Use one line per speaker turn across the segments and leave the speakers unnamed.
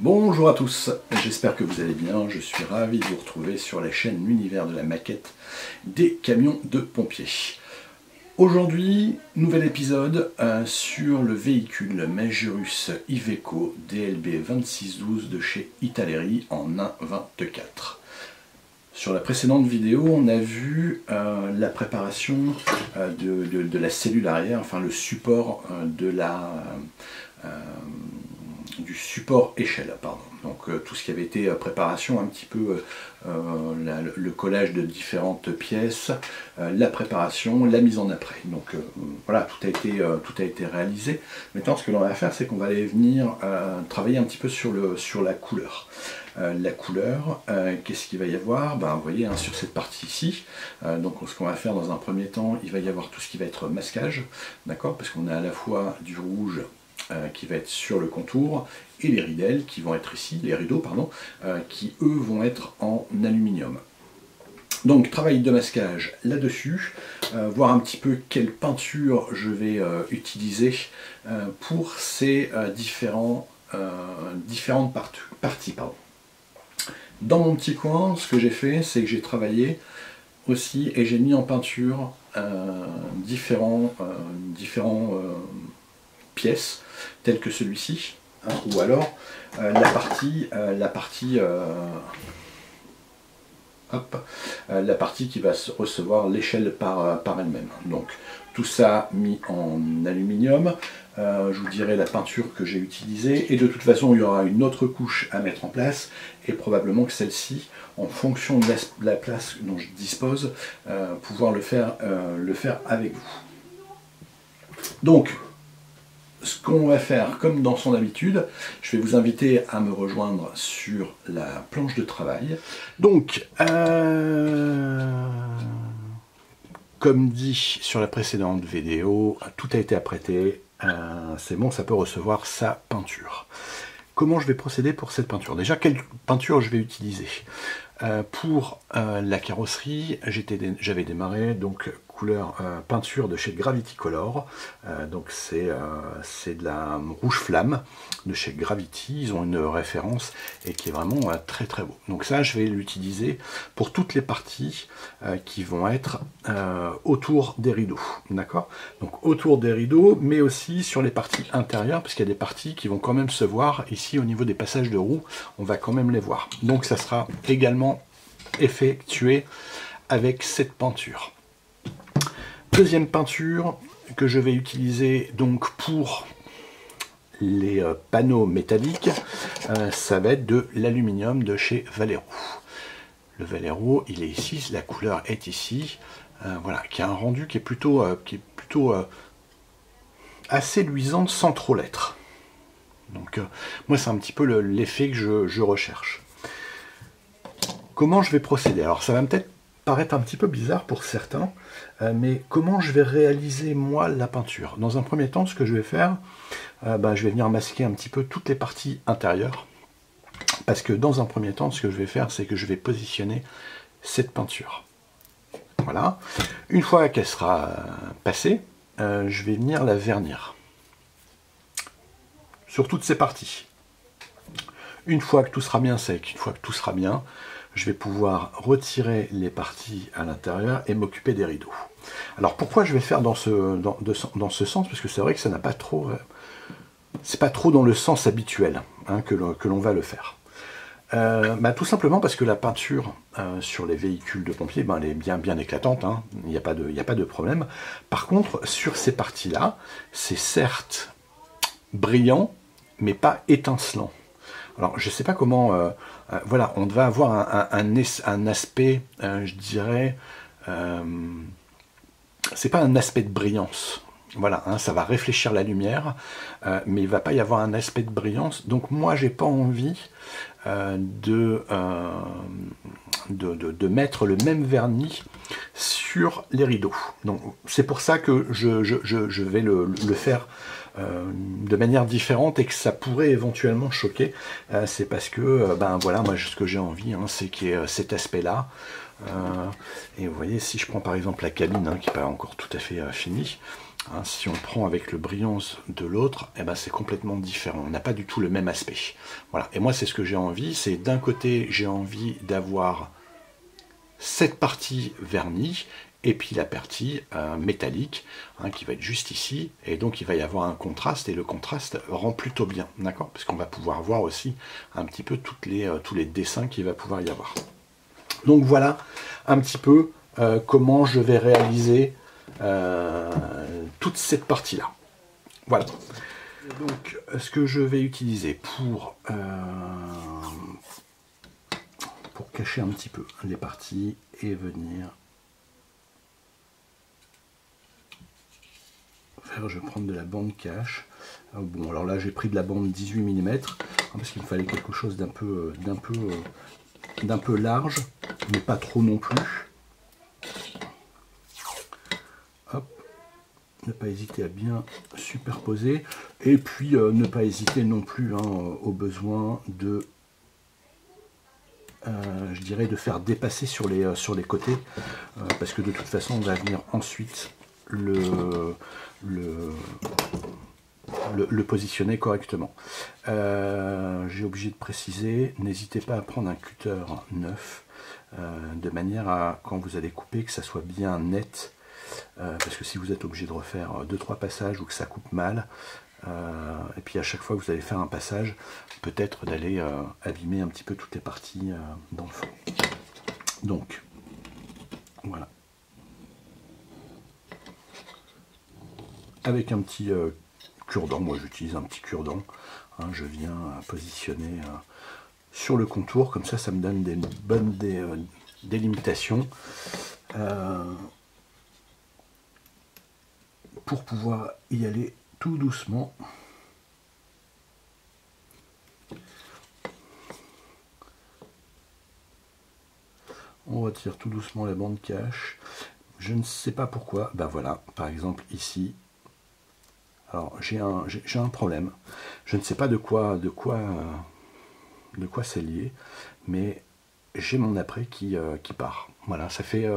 Bonjour à tous, j'espère que vous allez bien, je suis ravi de vous retrouver sur la chaîne L'Univers de la maquette des camions de pompiers. Aujourd'hui, nouvel épisode sur le véhicule Magirus Iveco DLB 2612 de chez Italeri en 1.24. Sur la précédente vidéo, on a vu la préparation de la cellule arrière, enfin le support du support échelle, pardon. Donc tout ce qui avait été préparation, un petit peu le collage de différentes pièces, la préparation, la mise en après. Donc voilà, tout a été réalisé. Maintenant, ce que l'on va faire, c'est qu'on va aller venir travailler un petit peu sur la couleur. Qu'est-ce qu'il va y avoir? Vous voyez, sur cette partie ici, donc ce qu'on va faire dans un premier temps, il va y avoir tout ce qui va être masquage, d'accord, parce qu'on a à la fois du rouge qui va être sur le contour et les ridelles qui vont être ici, les rideaux pardon, qui eux vont être en aluminium. Donc travail de masquage là-dessus, voir un petit peu quelle peinture je vais utiliser pour ces différentes parties. Pardon. Dans mon petit coin, ce que j'ai fait, c'est que j'ai travaillé aussi et j'ai mis en peinture différents pièces telles que celui-ci, ou alors la partie qui va recevoir l'échelle par elle-même. Donc tout ça mis en aluminium. Je vous dirai la peinture que j'ai utilisée, et de toute façon il y aura une autre couche à mettre en place, et probablement que celle-ci, en fonction de la place dont je dispose, pouvoir le faire avec vous. Donc ce qu'on va faire, comme dans son habitude, je vais vous inviter à me rejoindre sur la planche de travail. Donc, comme dit sur la précédente vidéo, tout a été apprêté, c'est bon, ça peut recevoir sa peinture. Comment je vais procéder pour cette peinture? Déjà, quelle peinture je vais utiliser? Pour la carrosserie, j'avais démarré donc couleur peinture de chez Gravity Color, donc c'est de la rouge flamme de chez Gravity. Ils ont une référence et qui est vraiment très très beau. Donc ça, je vais l'utiliser pour toutes les parties qui vont être autour des rideaux, d'accord? Donc autour des rideaux, mais aussi sur les parties intérieures, parce qu'il y a des parties qui vont quand même se voir ici au niveau des passages de roues, on va quand même les voir. Donc ça sera également effectué avec cette peinture. Deuxième peinture que je vais utiliser donc pour les panneaux métalliques, ça va être de l'aluminium de chez Valero. Le Valero, il est ici, la couleur est ici, voilà, qui a un rendu qui est plutôt assez luisant sans trop l'être. Donc moi c'est un petit peu l'effet que je recherche. Comment je vais procéder? Alors ça va peut-être paraître un petit peu bizarre pour certains, mais comment je vais réaliser moi la peinture? Dans un premier temps, ce que je vais faire, je vais venir masquer un petit peu toutes les parties intérieures, parce que dans un premier temps, ce que je vais faire, c'est que je vais positionner cette peinture. Voilà. Une fois qu'elle sera passée, je vais venir la vernir sur toutes ces parties. Une fois que tout sera bien sec, une fois que tout sera bien, je vais pouvoir retirer les parties à l'intérieur et m'occuper des rideaux. Alors pourquoi je vais faire dans ce sens? Parce que c'est vrai que ça n'a pas trop... c'est pas trop dans le sens habituel que l'on va le faire. Tout simplement parce que la peinture sur les véhicules de pompiers, elle est bien éclatante, il n'y a pas de problème. Par contre, sur ces parties-là, c'est certes brillant, mais pas étincelant. Alors, je ne sais pas comment... voilà, on va avoir un aspect, je dirais... c'est pas un aspect de brillance. Voilà, ça va réfléchir la lumière, mais il ne va pas y avoir un aspect de brillance. Donc moi, j'ai pas envie de mettre le même vernis sur les rideaux. Donc c'est pour ça que je vais le faire de manière différente et que ça pourrait éventuellement choquer. C'est parce que voilà, moi ce que j'ai envie, c'est qu'il y ait cet aspect-là. Et vous voyez, si je prends par exemple la cabine, qui n'est pas encore tout à fait finie, Hein, si on prend avec le Brilliance de l'autre, eh ben c'est complètement différent. On n'a pas du tout le même aspect. Voilà. Et moi, c'est ce que j'ai envie. C'est d'un côté, j'ai envie d'avoir cette partie vernie et puis la partie métallique hein, qui va être juste ici. Et donc, il va y avoir un contraste et le contraste rend plutôt bien. D'accord? Parce qu'on va pouvoir voir aussi un petit peu tous les dessins qu'il va pouvoir y avoir. Donc, voilà un petit peu comment je vais réaliser toute cette partie-là. Voilà. Donc, ce que je vais utiliser pour cacher un petit peu les parties et venir faire, je vais prendre de la bande cache. Bon, alors là, j'ai pris de la bande 18 mm hein, parce qu'il me fallait quelque chose d'un peu large, mais pas trop non plus. Ne pas hésiter à bien superposer et puis ne pas hésiter non plus hein, au besoin de je dirais de faire dépasser sur les côtés parce que de toute façon on va venir ensuite le positionner correctement. J'ai obligé de préciser, n'hésitez pas à prendre un cutter neuf de manière à quand vous allez couper que ça soit bien net. Parce que si vous êtes obligé de refaire 2-3 passages ou que ça coupe mal, et puis à chaque fois que vous allez faire un passage, peut-être d'aller abîmer un petit peu toutes les parties dans le fond. Donc, voilà. Avec un petit cure-dent, moi j'utilise un petit cure-dent, hein, je viens positionner sur le contour, comme ça me donne des bonnes délimitations. Pour pouvoir y aller tout doucement. On retire tout doucement la bande cache. Je ne sais pas pourquoi. Ben voilà, par exemple ici. Alors j'ai un problème. Je ne sais pas de quoi c'est lié, mais j'ai mon apprêt qui part. Voilà, ça fait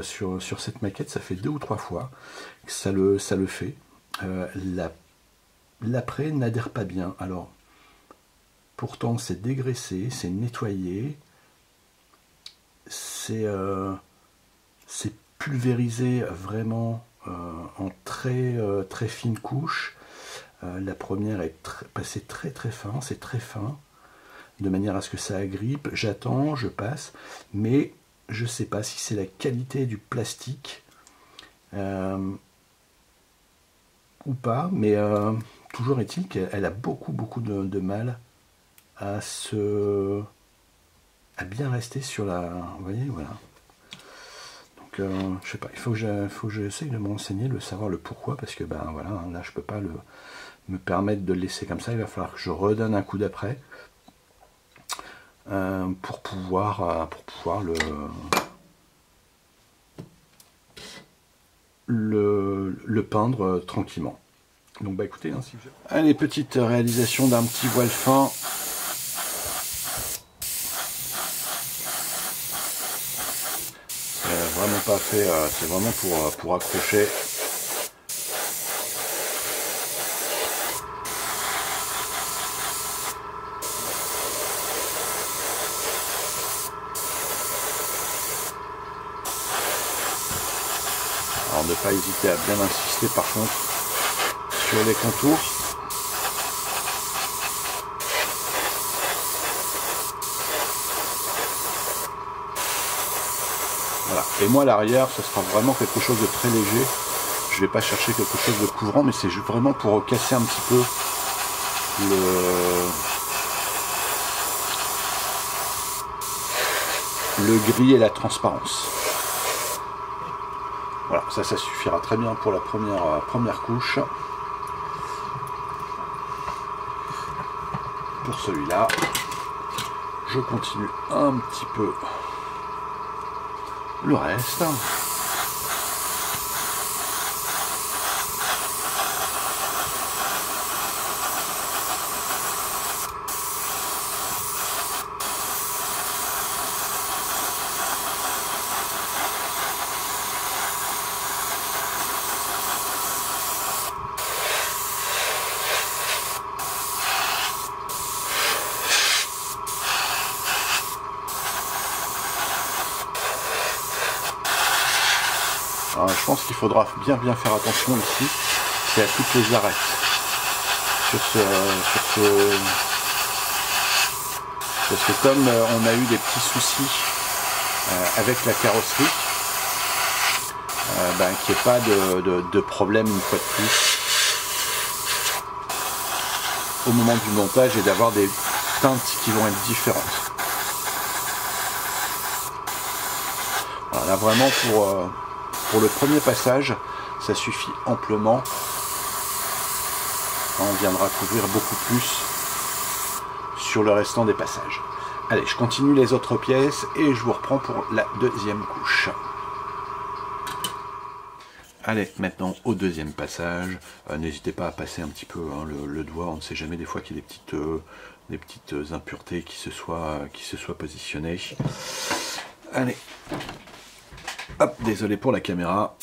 sur cette maquette, ça fait 2 ou 3 fois que ça le fait. L'apprêt n'adhère pas bien. Alors, pourtant, c'est dégraissé, c'est nettoyé, c'est pulvérisé vraiment en très fine couche. La première est passée très fin, c'est très fin, de manière à ce que ça agrippe. J'attends, je passe, mais je ne sais pas si c'est la qualité du plastique ou pas, mais toujours est-il qu'elle a beaucoup de mal à bien rester sur la... Vous voyez, voilà. Donc, je sais pas, il faut que j'essaye de me renseigner, de savoir le pourquoi, parce que ben voilà, là je peux pas me permettre de le laisser comme ça, il va falloir que je redonne un coup d'après. Pour pouvoir le peindre tranquillement. Donc bah écoutez, hein, si je... Allez, petite réalisation d'un petit voile fin. Vraiment pas fait, c'est vraiment pour accrocher. Alors ne pas hésiter à bien insister par contre sur les contours. Voilà. Et moi l'arrière, ça sera vraiment quelque chose de très léger. Je vais pas chercher quelque chose de couvrant, mais c'est vraiment pour casser un petit peu le gris et la transparence. Voilà, ça suffira très bien pour la première couche. Pour celui-là, je continue un petit peu le reste. je pense qu'il faudra bien faire attention ici, c'est à toutes les arêtes. Parce que comme on a eu des petits soucis avec la carrosserie, qu'il n'y ait pas de problème une fois de plus au moment du montage et d'avoir des teintes qui vont être différentes. Voilà, là vraiment pour le premier passage, ça suffit amplement. On viendra couvrir beaucoup plus sur le restant des passages. Allez, je continue les autres pièces et je vous reprends pour la deuxième couche. Allez, maintenant au deuxième passage. N'hésitez pas à passer un petit peu le doigt, on ne sait jamais des fois qu'il y a des petites impuretés qui se soient positionnées. Allez, hop, désolé pour la caméra.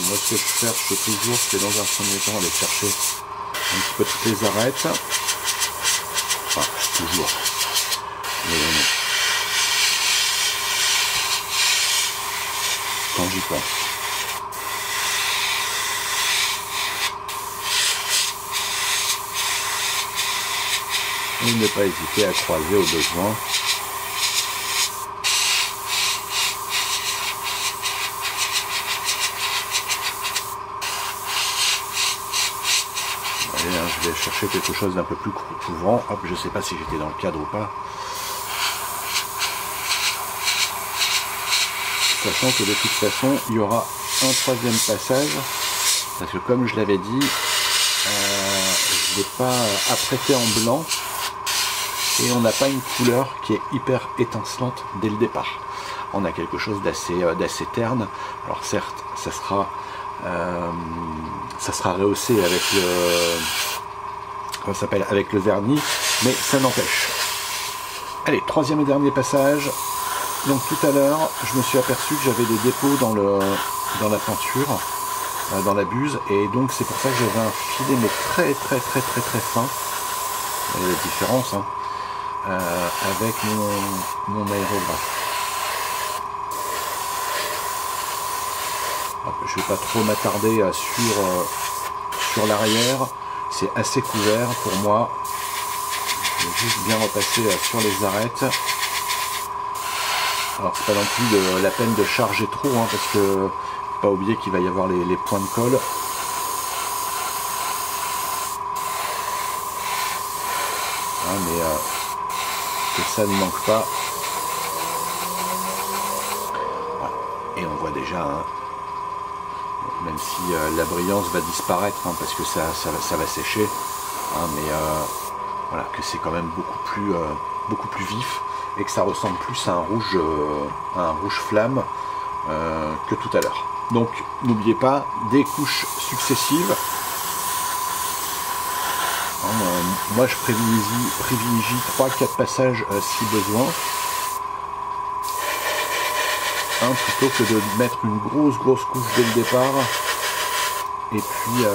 Moi, ce que je cherche toujours, c'est dans un premier temps aller chercher un petit peu toutes les arêtes. Enfin, toujours. Mais quand j'y pense. Et ne pas hésiter à croiser au besoin. Je vais chercher quelque chose d'un peu plus couvrant. Hop, je ne sais pas si j'étais dans le cadre ou pas. Sachant que de toute façon, il y aura un troisième passage. Parce que comme je l'avais dit, je ne l'ai pas apprêté en blanc. Et on n'a pas une couleur qui est hyper étincelante dès le départ. On a quelque chose d'assez terne. Alors certes, ça sera rehaussé avec avec le vernis, mais ça n'empêche. Allez, troisième et dernier passage. Donc tout à l'heure, je me suis aperçu que j'avais des dépôts dans la peinture, dans la buse, et donc c'est pour ça que j'avais un filet mais très fin. Il y a la différence avec mon aérographe. Je ne vais pas trop m'attarder sur l'arrière, c'est assez couvert pour moi. Je vais juste bien repasser sur les arêtes. Alors c'est pas non plus la peine de charger trop, parce que faut pas oublier qu'il va y avoir les points de colle. Mais que ça ne manque pas. Voilà. Et on voit déjà, même si la brillance va disparaître, parce que ça va sécher, mais voilà, que c'est quand même beaucoup plus vif et que ça ressemble plus à un rouge flamme que tout à l'heure. Donc n'oubliez pas, des couches successives. Moi je privilégie 3-4 passages si besoin, plutôt que de mettre une grosse couche dès le départ et puis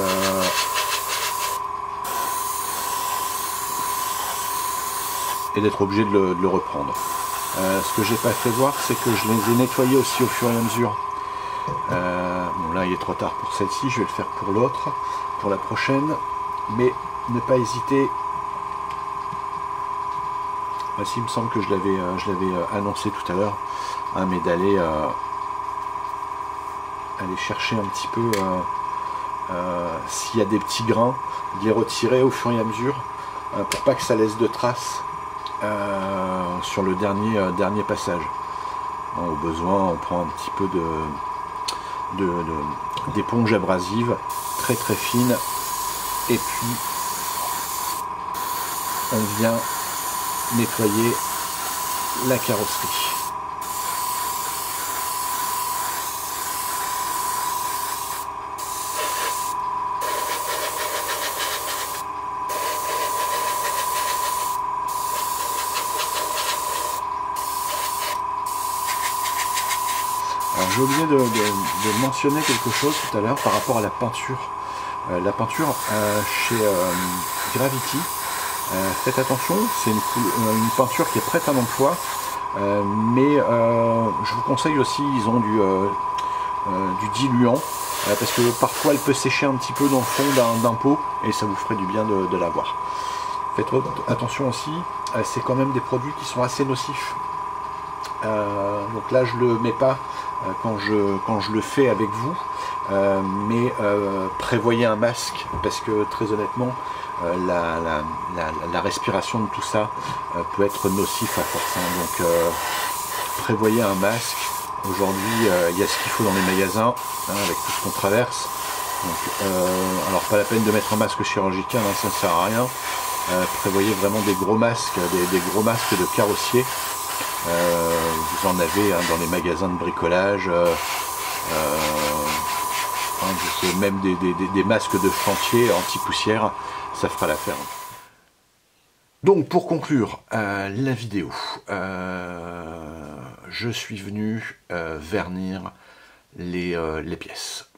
et d'être obligé de le reprendre. Ce que j'ai pas fait voir, c'est que je les ai nettoyés aussi au fur et à mesure. Bon, là il est trop tard pour celle-ci, je vais le faire pour l'autre, pour la prochaine, mais ne pas hésiter. Voici, il me semble que je l'avais annoncé tout à l'heure, mais d'aller chercher un petit peu s'il y a des petits grains, de les retirer au fur et à mesure pour pas que ça laisse de traces sur le dernier passage. Au besoin, on prend un petit peu d'éponge abrasive très fine et puis on vient nettoyer la carrosserie. Alors j'ai oublié de mentionner quelque chose tout à l'heure par rapport à la peinture. La peinture chez Gravity, faites attention, c'est une peinture qui est prête à l'emploi, mais je vous conseille aussi, ils ont du diluant, parce que parfois elle peut sécher un petit peu dans le fond d'un pot, et ça vous ferait du bien de l'avoir. Faites attention aussi, c'est quand même des produits qui sont assez nocifs. Donc là je le mets pas quand je le fais avec vous, mais prévoyez un masque, parce que très honnêtement la respiration de tout ça peut être nocif à force, hein. Donc prévoyez un masque. Aujourd'hui il y a ce qu'il faut dans les magasins, hein, avec tout ce qu'on traverse. Donc, alors pas la peine de mettre un masque chirurgical, hein, ça ne sert à rien. Prévoyez vraiment des gros masques, des gros masques de carrossier. Vous en avez, hein, dans les magasins de bricolage, même des masques de chantier anti-poussière, ça fera l'affaire. Donc pour conclure la vidéo, je suis venu vernir les pièces.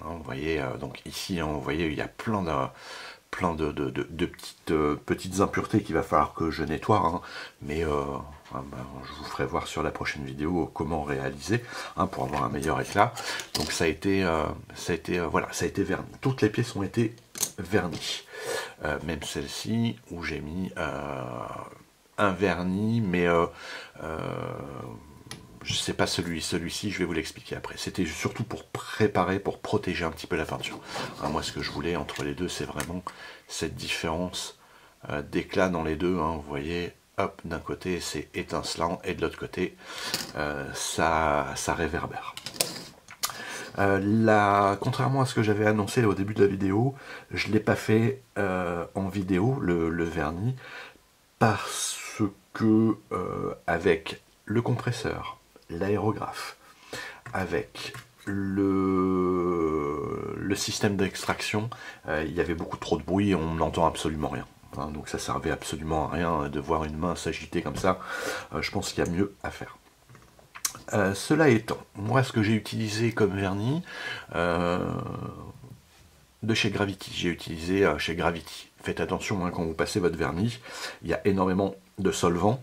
Vous voyez, donc ici, vous voyez, il y a plein de petites impuretés qu'il va falloir que je nettoie, hein, mais je vous ferai voir sur la prochaine vidéo comment réaliser, hein, pour avoir un meilleur éclat. Donc ça a été verni. Toutes les pièces ont été vernies, même celle-ci où j'ai mis un vernis, mais je sais pas celui-ci, je vais vous l'expliquer après. C'était surtout pour préparer, pour protéger un petit peu la peinture. Hein, moi, ce que je voulais entre les deux, c'est vraiment cette différence d'éclat dans les deux. Hein, vous voyez, hop, d'un côté c'est étincelant et de l'autre côté ça réverbère. Contrairement à ce que j'avais annoncé au début de la vidéo, je ne l'ai pas fait en vidéo, le vernis, parce que avec le compresseur, l'aérographe, avec le système d'extraction, il y avait beaucoup trop de bruit et on n'entend absolument rien. Hein, donc ça servait absolument à rien de voir une main s'agiter comme ça. Je pense qu'il y a mieux à faire. Cela étant, moi ce que j'ai utilisé comme vernis de chez Gravity, j'ai utilisé chez Gravity. Faites attention, hein, quand vous passez votre vernis, il y a énormément de solvant,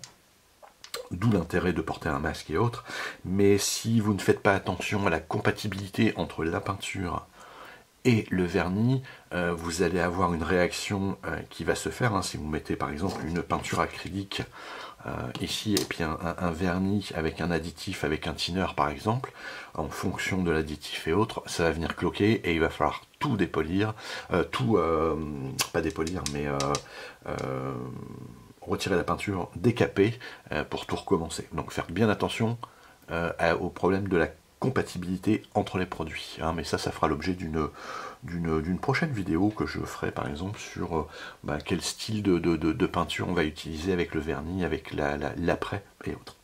d'où l'intérêt de porter un masque et autres, mais si vous ne faites pas attention à la compatibilité entre la peinture et le vernis, vous allez avoir une réaction qui va se faire, hein, si vous mettez par exemple une peinture acrylique ici, et puis un vernis avec un additif, avec un thinner par exemple, en fonction de l'additif et autres, ça va venir cloquer et il va falloir tout dépolir, pas dépolir, mais retirer la peinture, décaper pour tout recommencer. Donc faire bien attention au problème de la compatibilité entre les produits, hein, mais ça fera l'objet d'une prochaine vidéo que je ferai par exemple sur quel style de peinture on va utiliser avec le vernis, avec l'après et autres.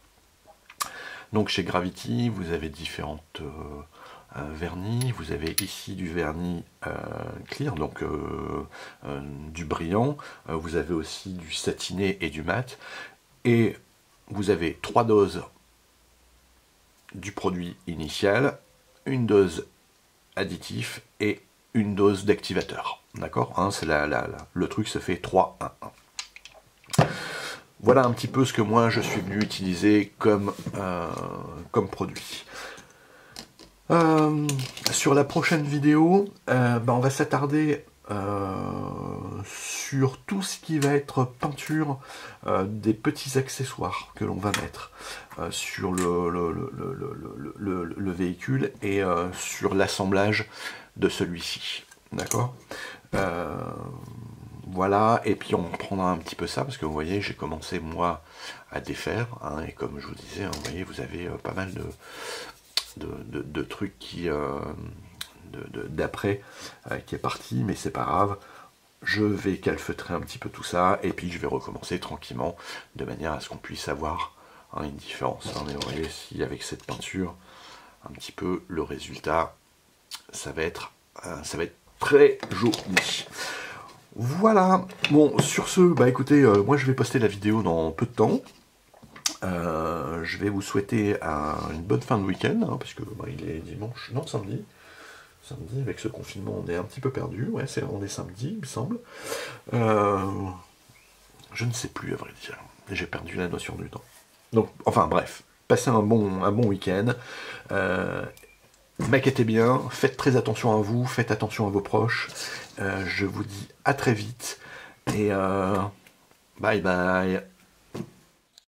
Donc chez Gravity, vous avez différentes vernis, vous avez ici du vernis clear, donc du brillant, vous avez aussi du satiné et du mat, et vous avez 3 doses du produit initial, une dose additif et une dose d'activateur. D'accord, hein, c'est le truc se fait 3-1-1. Voilà un petit peu ce que moi je suis venu utiliser comme produit. Sur la prochaine vidéo, on va s'attarder sur tout ce qui va être peinture des petits accessoires que l'on va mettre sur le véhicule et sur l'assemblage de celui-ci. D'accord, voilà, et puis on prendra un petit peu ça, parce que vous voyez, j'ai commencé moi à défaire, hein, et comme je vous disais, hein, vous voyez, vous avez pas mal de trucs qui d'après qui est parti, mais c'est pas grave, je vais calfeutrer un petit peu tout ça et puis je vais recommencer tranquillement de manière à ce qu'on puisse avoir, hein, une différence, hein. Mais vous voyez, si avec cette peinture un petit peu le résultat, ça va être très joli. Voilà, bon, sur ce, écoutez, moi je vais poster la vidéo dans peu de temps. Je vais vous souhaiter une bonne fin de week-end, hein, parce que il est dimanche, non samedi. Samedi, avec ce confinement, on est un petit peu perdu. Ouais, on est samedi, il me semble. Je ne sais plus, à vrai dire. J'ai perdu la notion du temps. Donc, enfin bref, passez un bon week-end. Maquettez bien, faites très attention à vous, faites attention à vos proches. Je vous dis à très vite et bye bye.